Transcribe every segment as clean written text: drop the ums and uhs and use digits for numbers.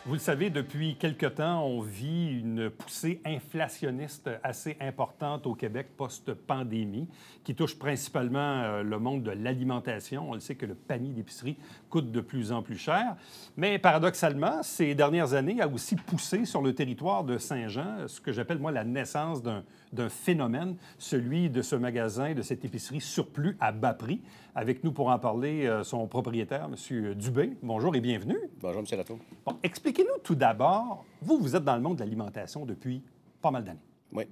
Vous le savez, depuis quelque temps, on vit une poussée inflationniste assez importante au Québec post-pandémie, qui touche principalement le monde de l'alimentation. On le sait que le panier d'épicerie coûte de plus en plus cher. Mais paradoxalement, ces dernières années a aussi poussé sur le territoire de Saint-Jean ce que j'appelle, moi, la naissance d'un phénomène, celui de ce magasin, de cette épicerie surplus à bas prix. Avec nous pour en parler, son propriétaire, M. Dubé. Bonjour et bienvenue. Bonjour, M. Latour. Bon, expliquez-nous tout d'abord, vous êtes dans le monde de l'alimentation depuis pas mal d'années. Oui,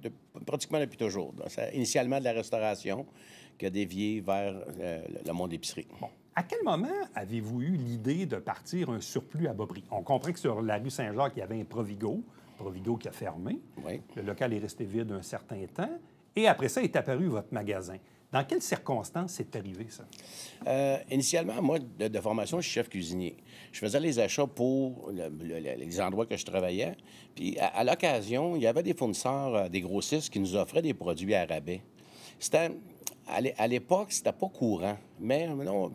pratiquement depuis toujours. Donc, initialement de la restauration qui a dévié vers le monde d'épicerie. Bon, à quel moment avez-vous eu l'idée de partir un surplus à bas prix? On comprend que sur la rue Saint-Jacques, il y avait un Provigo qui a fermé. Oui. Le local est resté vide un certain temps. Et après ça est apparu votre magasin. Dans quelles circonstances c'est arrivé, ça? Initialement, moi, de formation, je suis chef cuisinier. Je faisais les achats pour les endroits que je travaillais. Puis, à l'occasion, il y avait des fournisseurs, des grossistes qui nous offraient des produits à rabais. C'était... À l'époque, c'était pas courant. Mais non,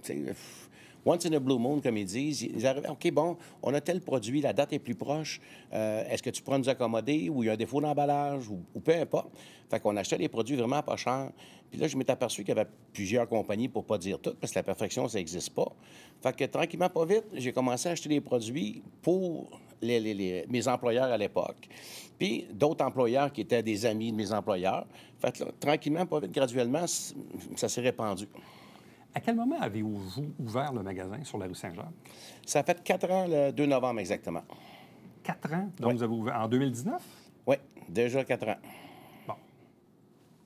once in a blue moon, comme ils disent, ils arrivaient, OK, bon, on a tel produit, la date est plus proche. Est-ce que tu pourras nous accommoder ou il y a un défaut d'emballage ou peu importe. Fait qu'on achetait des produits vraiment pas chers. Puis là, je m'étais aperçu qu'il y avait plusieurs compagnies, pour pas dire toutes, parce que la perfection, ça n'existe pas. Fait que tranquillement, pas vite, j'ai commencé à acheter des produits pour mes employeurs à l'époque. Puis d'autres employeurs qui étaient des amis de mes employeurs. Fait que là, tranquillement, pas vite, graduellement, ça s'est répandu. À quel moment avez-vous ouvert le magasin sur la rue Saint-Jacques? Ça fait 4 ans, le 2 novembre exactement. 4 ans? Donc, Oui. vous avez ouvert en 2019? Oui, déjà 4 ans. Bon.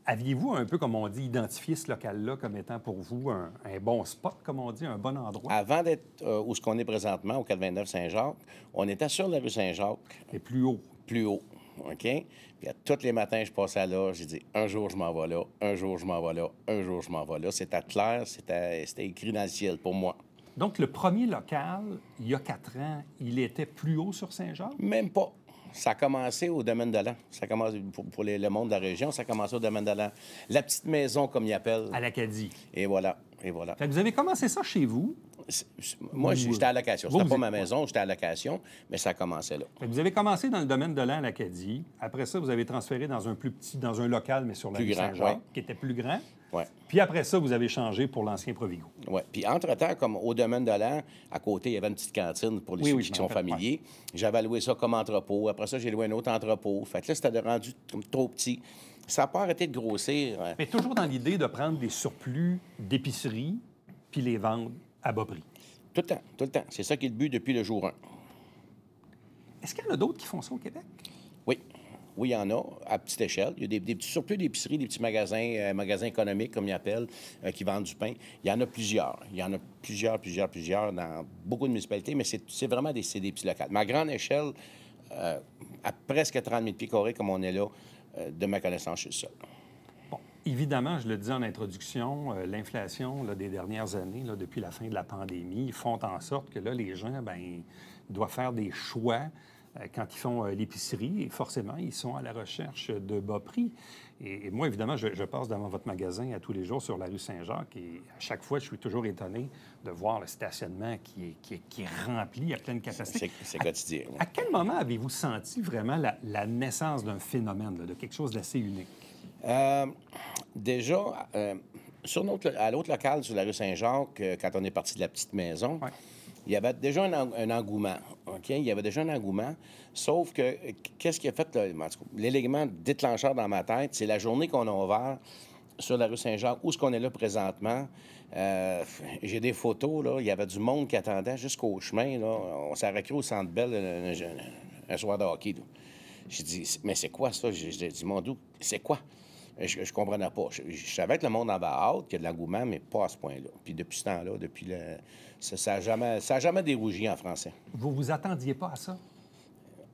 Aviez-vous un peu, comme on dit, identifié ce local-là comme étant pour vous un bon spot, comme on dit, un bon endroit? Avant d'être où ce qu'on est présentement, au 429 Saint-Jacques, on était sur la rue Saint-Jacques. Et plus haut. Plus haut, OK? Puis tous les matins, je passais là, j'ai dit, un jour, je m'en vais là, un jour, je m'en vais là, un jour, je m'en vais là. C'était clair, c'était écrit dans le ciel pour moi. Donc, le premier local, il y a 4 ans, il était plus haut sur Saint-Jacques? Même pas. Ça a commencé au domaine de l'An. Ça commence pour le monde de la région, ça a commencé au domaine de l'An. La petite maison, comme ils appellent. À l'Acadie. Et voilà, et voilà. Fait que vous avez commencé ça chez vous. Moi, j'étais à location. C'était pas ma êtes- maison, j'étais à location, mais ça a commencé là. Fait que vous avez commencé dans le domaine de l'An à l'Acadie. Après ça, vous avez transféré dans un plus petit, dans un local, mais sur la Plus rue grand, Saint-Jacques, ouais. qui était plus grand. Oui. Puis après ça, vous avez changé pour l'ancien Provigo. Oui. Puis entre-temps, comme au domaine de l'An, à côté, il y avait une petite cantine pour les Oui, ceux oui, qui je sont m'en rappelle, familiers. J'avais loué ça comme entrepôt. Après ça, j'ai loué un autre entrepôt. Fait que là, c'était rendu comme trop petit. Ça n'a pas arrêté de grossir. Mais toujours dans l'idée de prendre des surplus d'épicerie puis les vendre à bas prix. Tout le temps, tout le temps. C'est ça qui est le but depuis le jour 1. Est-ce qu'il y en a d'autres qui font ça au Québec? Oui. Oui, il y en a, à petite échelle. Il y a des petits surplus d'épicerie, des petits magasins, magasins économiques, comme ils appellent, qui vendent du pain. Il y en a plusieurs. Il y en a plusieurs dans beaucoup de municipalités, mais c'est vraiment des petits locaux. Mais à grande échelle, à presque 30 000 pieds carrés, comme on est là, de ma connaissance, je suis seul. Bon, évidemment, je le dis en introduction, l'inflation là, des dernières années, là, depuis la fin de la pandémie, font en sorte que là, les gens doivent faire des choix quand ils font l'épicerie. Et forcément, ils sont à la recherche de bas prix. Et moi, évidemment, je passe devant votre magasin à tous les jours sur la rue Saint-Jacques. Et à chaque fois, je suis toujours étonné de voir le stationnement qui est rempli à pleine capacité. C'est quotidien. Oui. À quel moment avez-vous senti vraiment la naissance d'un phénomène, là, de quelque chose d'assez unique? Déjà, à l'autre local sur la rue Saint-Jacques, quand on est parti de la petite maison, Ouais. il y avait déjà un engouement. OK? Il y avait déjà un engouement. Sauf que, qu'est-ce qui a fait l'élément déclencheur dans ma tête? C'est la journée qu'on a ouvert sur la rue Saint-Jacques, où est-ce qu'on est là présentement. J'ai des photos, là. Il y avait du monde qui attendait jusqu'au chemin, là. On s'est arrêté au Centre Bell un soir de hockey, là. J'ai dit, mais c'est quoi ça? J'ai dit, mon Dieu, c'est quoi? Je comprenais pas. Je savais que le monde en avait hâte, qu'il y a de l'engouement, mais pas à ce point-là. Puis depuis ce temps-là, ça n'a jamais dérougi en français. Vous vous attendiez pas à ça?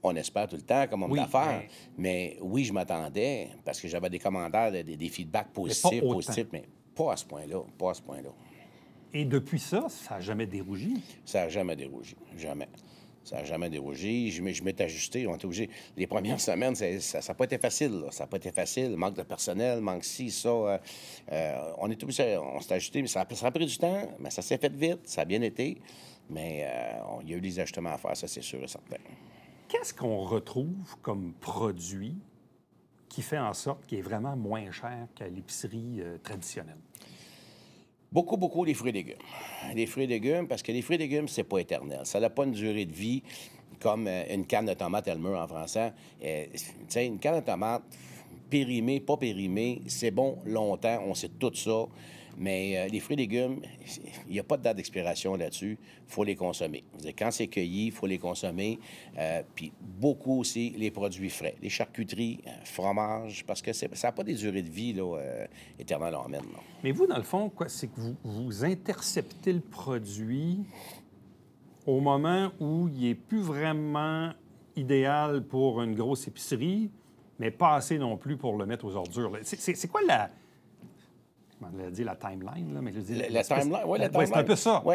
On espère tout le temps comme homme Oui, d'affaires. Mais oui, je m'attendais, parce que j'avais des commentaires, des feedbacks positifs, mais pas à ce point-là. Pas à ce point-là. Et depuis ça n'a jamais dérougi. Ça n'a jamais dérougi. Jamais. Ça n'a jamais dérougé. Je m'étais ajusté. On était obligé. Les premières semaines, ça n'a pas été facile. Là. Ça n'a pas été facile. Manque de personnel, manque ci, ça. On est obligé. On s'est ajusté. Mais ça a pris du temps, mais ça s'est fait vite. Ça a bien été. Mais il y a eu des ajustements à faire, ça, c'est sûr et certain. Qu'est-ce qu'on retrouve comme produit qui fait en sorte qu'il est vraiment moins cher qu'à l'épicerie traditionnelle? Beaucoup les fruits et légumes. Les fruits et légumes, parce que les fruits et légumes, c'est pas éternel. Ça n'a pas une durée de vie comme une canne de tomate, elle meurt en français. Tu sais, une canne de tomate, périmée, pas périmée, c'est bon longtemps, on sait tout ça. Mais les fruits et légumes, il n'y a pas de date d'expiration là-dessus. Il faut les consommer. Quand c'est cueilli, il faut les consommer. Puis beaucoup aussi les produits frais. Les charcuteries, fromage, parce que ça n'a pas des durées de vie là, éternelles en même. Non. Mais vous, dans le fond, quoi, c'est que vous interceptez le produit au moment où il n'est plus vraiment idéal pour une grosse épicerie, mais pas assez non plus pour le mettre aux ordures. C'est quoi la... On l'a dit la timeline, là, mais je dis... La timeline, oui, la timeline. C'est un peu ça. Oui.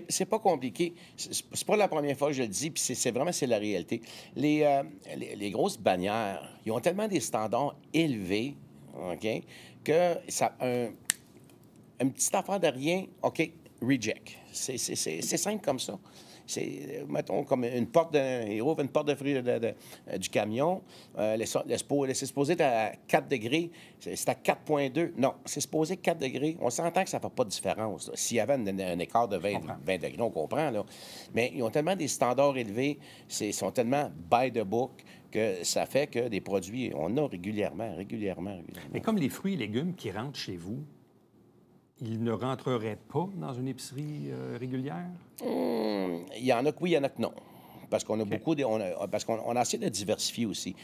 C'est pas compliqué. C'est pas la première fois que je le dis, puis c'est vraiment la réalité. Les grosses bannières, ils ont tellement des standards élevés, OK, que ça... Une petite affaire de rien, OK, reject. C'est simple comme ça. C'est, mettons, comme une porte il ouvre une porte de fruits du camion. C'est supposé être à 4 degrés. C'est à 4,2. Non, c'est supposé 4 degrés. On s'entend que ça ne fait pas de différence. Là. S'il y avait un écart de 20 degrés, on comprend. Là. Mais ils ont tellement des standards élevés, ils sont tellement by the book que ça fait que des produits, on a régulièrement. Mais comme les fruits et légumes qui rentrent chez vous, ils ne rentreraient pas dans une épicerie régulière? Il y en a que oui, il y en a que non. Parce qu'on a beaucoup parce qu'on a essayé de diversifier aussi.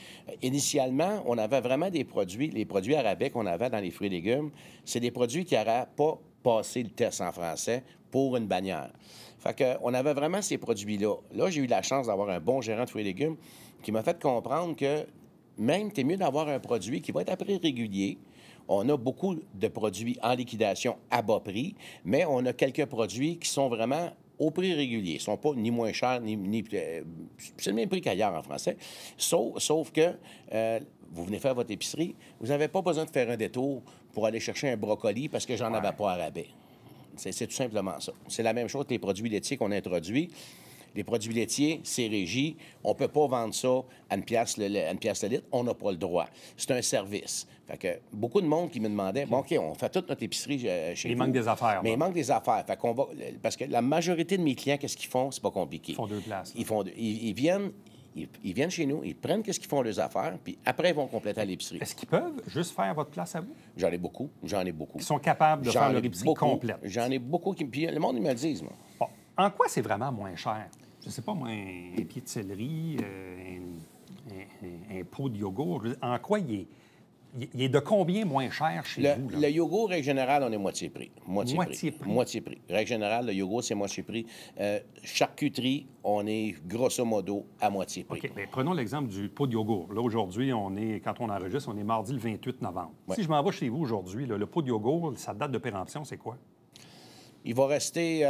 Initialement, on avait vraiment des produits, les produits arabais qu'on avait dans les fruits et légumes, c'est des produits qui n'auraient pas passé le test en français pour une bannière. Fait qu'on avait vraiment ces produits-là. Là, j'ai eu la chance d'avoir un bon gérant de fruits et légumes qui m'a fait comprendre que même, c'est mieux d'avoir un produit qui va être à prix régulier. On a beaucoup de produits en liquidation à bas prix, mais on a quelques produits qui sont vraiment au prix régulier. Ils ne sont pas ni moins chers, c'est le même prix qu'ailleurs en français. Sauf que vous venez faire votre épicerie, vous n'avez pas besoin de faire un détour pour aller chercher un brocoli parce que j'en avais pas à rabais. C'est tout simplement ça. C'est la même chose que les produits laitiers qu'on introduit. Les produits laitiers, c'est régi. On ne peut pas vendre ça à une pièce le litre. On n'a pas le droit. C'est un service. Fait que beaucoup de monde qui me demandait, bon, OK, on fait toute notre épicerie chez vous. Il manque des affaires. Mais il manque des affaires. Fait qu'on va... Parce que la majorité de mes clients, qu'est-ce qu'ils font? C'est pas compliqué. Ils font deux places. Ils viennent chez nous, ils prennent qu'est-ce qu'ils font leurs affaires, puis après, ils vont compléter à l'épicerie. Est-ce qu'ils peuvent juste faire votre place à vous? J'en ai beaucoup. Ils sont capables de faire leur épicerie complète. J'en ai beaucoup. Puis le monde, ils me le disent, moi. Bon. En quoi c'est vraiment moins cher? Je ne sais pas, moi, un pied de céleri, un pot de yogourt. En quoi il est de combien moins cher chez vous? Là? Le yogourt, règle générale, on est moitié prix. Moitié prix? Moitié prix. Règle générale, le yogourt, c'est moitié prix. Charcuterie, on est grosso modo à moitié prix. OK. Bien, prenons l'exemple du pot de yogourt. Là, aujourd'hui, quand on enregistre, on est mardi le 28 novembre. Ouais. Si je m'en vais chez vous aujourd'hui, le pot de yogourt, sa date de péremption, c'est quoi? Il va rester...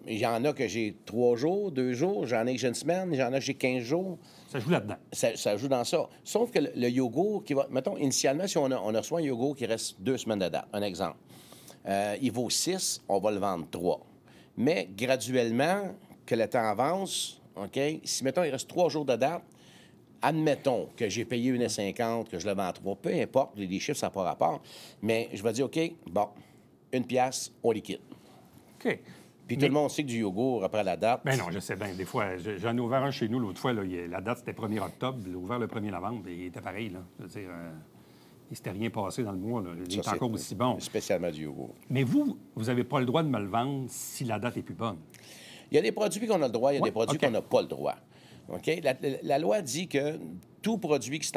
il y en a que j'ai 3 jours, 2 jours, j'en ai que j'ai une semaine, j'en ai que j'ai 15 jours. Ça joue là-dedans. Ça joue dans ça. Sauf que le yogourt qui va... Mettons, initialement, si on reçoit un yogourt qui reste 2 semaines de date, un exemple, il vaut 6, on va le vendre 3. Mais graduellement, que le temps avance, OK, si, mettons, il reste 3 jours de date, admettons que j'ai payé 1,50, que je le vends à 3, peu importe, les chiffres, ça n'a pas rapport, mais je vais dire, OK, bon, 1 piastre, on liquide. OK. Puis tout le monde sait que du yogourt après la date... Bien non, je sais bien. Des fois, j'en ai ouvert un chez nous l'autre fois. Là, la date, c'était 1er octobre. Il a ouvert le 1er novembre et il était pareil. Là. Je veux dire, il ne s'était rien passé dans le mois. Là. Il est encore aussi bon. Spécialement du yogourt. Mais vous n'avez pas le droit de me le vendre si la date est plus bonne. Il y a des produits qu'on a le droit, il y a des produits qu'on n'a pas le droit. OK? La loi dit que tout produit qui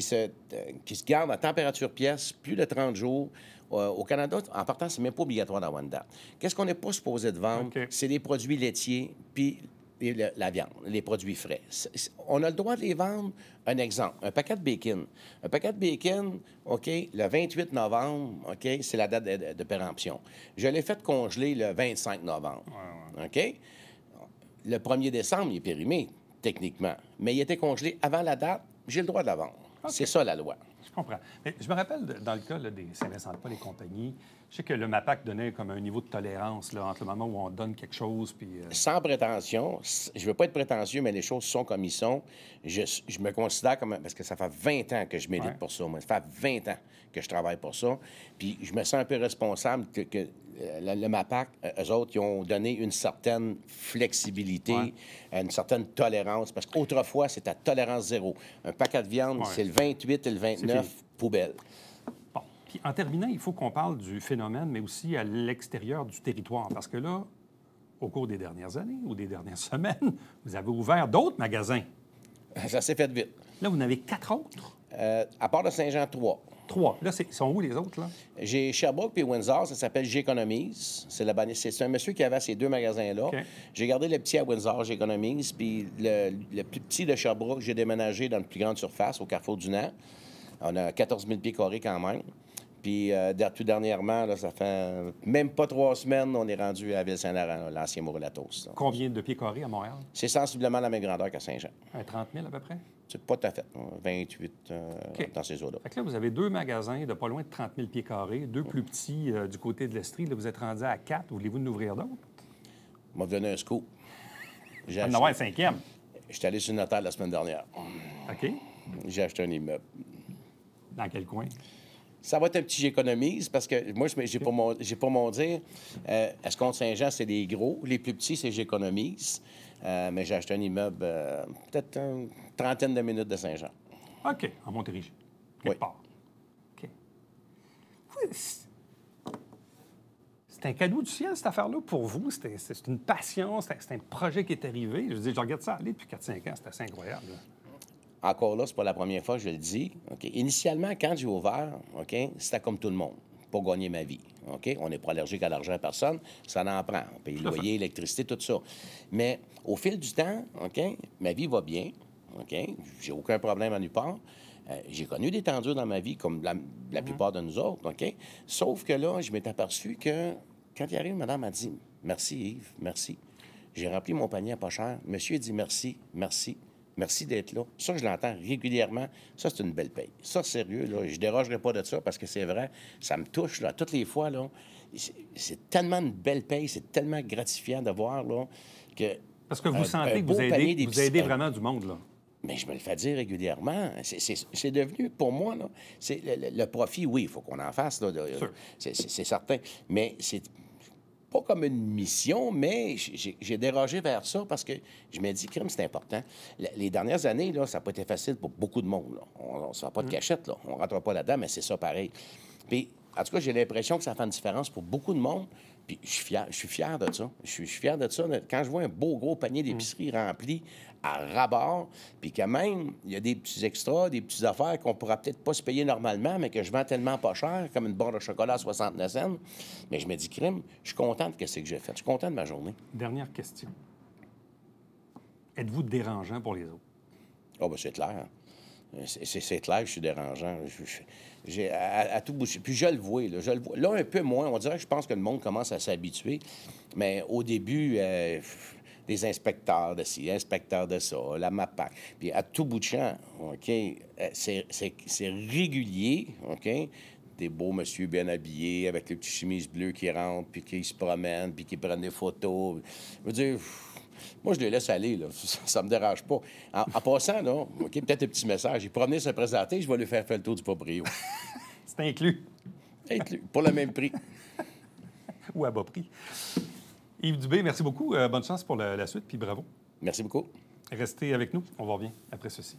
se garde à température pièce plus de 30 jours, au Canada, en partant, c'est même pas obligatoire d'avoir une date. Qu'est-ce qu'on n'est pas supposé de vendre? Okay. C'est les produits laitiers puis la viande, les produits frais. On a le droit de les vendre. Un exemple, un paquet de bacon. Un paquet de bacon, OK, le 28 novembre, OK, c'est la date de péremption. Je l'ai fait congeler le 25 novembre, OK? Le 1er décembre, il est périmé, techniquement. Mais il était congelé avant la date, j'ai le droit de la vendre. Okay. C'est ça, la loi. Je comprends. Mais je me rappelle, dans le cas là, des Saint-Vincent-de-Paul et compagnie, Je sais que le MAPAC donnait comme un niveau de tolérance là, entre le moment où on donne quelque chose puis... Sans prétention, je ne veux pas être prétentieux, mais les choses sont comme ils sont. Je me considère comme... Parce que ça fait 20 ans que je milite pour ça, moi. Ça fait 20 ans que je travaille pour ça. Puis je me sens un peu responsable que le MAPAC, eux autres, ils ont donné une certaine flexibilité, une certaine tolérance. Parce qu'autrefois, c'était à tolérance zéro. Un paquet de viande, c'est le 28 et le 29, poubelle. Bon. Puis en terminant, il faut qu'on parle du phénomène, mais aussi à l'extérieur du territoire. Parce que là, au cours des dernières années ou des dernières semaines, vous avez ouvert d'autres magasins. Ça s'est fait vite. Là, vous en avez 4 autres? À part de Saint-Jean, 3. 3. Là, ils sont où les autres, là? J'ai Sherbrooke puis Windsor, ça s'appelle J'économise. C'est un monsieur qui avait ces 2 magasins-là. OK. J'ai gardé le petit à Windsor, J'économise, puis le plus petit de Sherbrooke, j'ai déménagé dans une plus grande surface, au Carrefour du Nord. On a 14 000 pieds carrés quand même. Puis tout dernièrement, là, ça fait même pas 3 semaines, on est rendu à Ville-Saint-Laurent, l'ancien Mourulatos. Combien de pieds carrés à Montréal? C'est sensiblement la même grandeur qu'à Saint-Jean. 30 000 à peu près? C'est pas tout à fait. 28 dans ces eaux-là. Fait que là, vous avez 2 magasins de pas loin de 30 000 pieds carrés, 2 plus petits du côté de l'Estrie. Là, vous êtes rendu à 4. Voulez-vous en ouvrir d'autres? On m'a donné un scoop. On en a un 5e. J'étais allé sur le notaire la semaine dernière. OK. J'ai acheté un immeuble. Dans quel coin? Ça va être un petit j'économise parce que moi, j'ai pas mon dire. Escompte-Saint-Jean, c'est les gros. Les plus petits, c'est j'économise. Mais j'ai acheté un immeuble peut-être une trentaine de minutes de Saint-Jean. OK. En Montérégie. Quelque part. OK. C'est un cadeau du ciel, cette affaire-là, pour vous. C'est une passion. C'est un projet qui est arrivé. Je veux dire, je regarde ça aller depuis 4-5 ans. C'est assez incroyable. Là. Encore là, c'est pas la première fois que je le dis. OK? Initialement, quand j'ai ouvert, OK, c'était comme tout le monde, pour gagner ma vie. OK? On n'est pas allergique à l'argent à personne, ça en prend. On paye le loyer, l'électricité, tout ça. Mais au fil du temps, OK, ma vie va bien. OK? J'ai aucun problème à nulle part. J'ai connu des tendures dans ma vie, comme la plupart de nous autres. OK? Sauf que là, je m'étais aperçu que quand il arrive, madame m'a dit « Merci, Yves, merci. » J'ai rempli mon panier à pas cher. Monsieur a dit « Merci, merci. » Merci d'être là. Ça, je l'entends régulièrement. Ça, c'est une belle paye. Ça, sérieux, là, je ne dérogerai pas de ça parce que c'est vrai, ça me touche, là, toutes les fois, là. C'est tellement une belle paye, c'est tellement gratifiant de voir, là, que... Parce que vous sentez que vous aidez vraiment du monde, là. Mais je me le fais dire régulièrement. C'est devenu, pour moi, là, c'est le profit, oui, il faut qu'on en fasse, là. C'est certain. Mais c'est... pas comme une mission, mais j'ai dérogé vers ça parce que je me dis, crime, c'est important. Les dernières années, là, ça n'a pas été facile pour beaucoup de monde. Là. On ne se fait pas de cachette, là. On ne rentre pas là-dedans, mais c'est ça pareil. Puis, en tout cas, j'ai l'impression que ça fait une différence pour beaucoup de monde. Puis, je suis fier de ça. Je suis fier de ça. Quand je vois un beau gros panier d'épicerie rempli à ras-bord, puis quand même, il y a des petits extras, des petites affaires qu'on pourra peut-être pas se payer normalement, mais que je vends tellement pas cher, comme une barre de chocolat à 69 cents. Mais je me dis, crime, je suis content de ce que j'ai fait. Je suis content de ma journée. Dernière question. Êtes-vous dérangeant pour les autres? Ah, bien, c'est clair. C'est clair que je suis dérangeant. J'ai à tout bout. Puis je le vois, là. Je le vois. Là, un peu moins. On dirait que je pense que le monde commence à s'habituer. Mais au début, des inspecteurs de ci, inspecteurs de ça, la MAPAC. Puis à tout bout de champ, OK, c'est régulier, OK? Des beaux monsieur bien habillés, avec les petites chemises bleues qui rentrent, puis qui se promènent, puis qui prennent des photos. Je veux dire... Moi, je les laisse aller, là. Ça me dérange pas. En passant, là, OK, peut-être un petit message. Il pourra venir se présenter, je vais lui faire le tour du proprio. C'est inclus. Inclus, pour le même prix. Ou à bas prix. Yves Dubé, merci beaucoup. Bonne chance pour la suite, puis bravo. Merci beaucoup. Restez avec nous. On va revenir après ceci.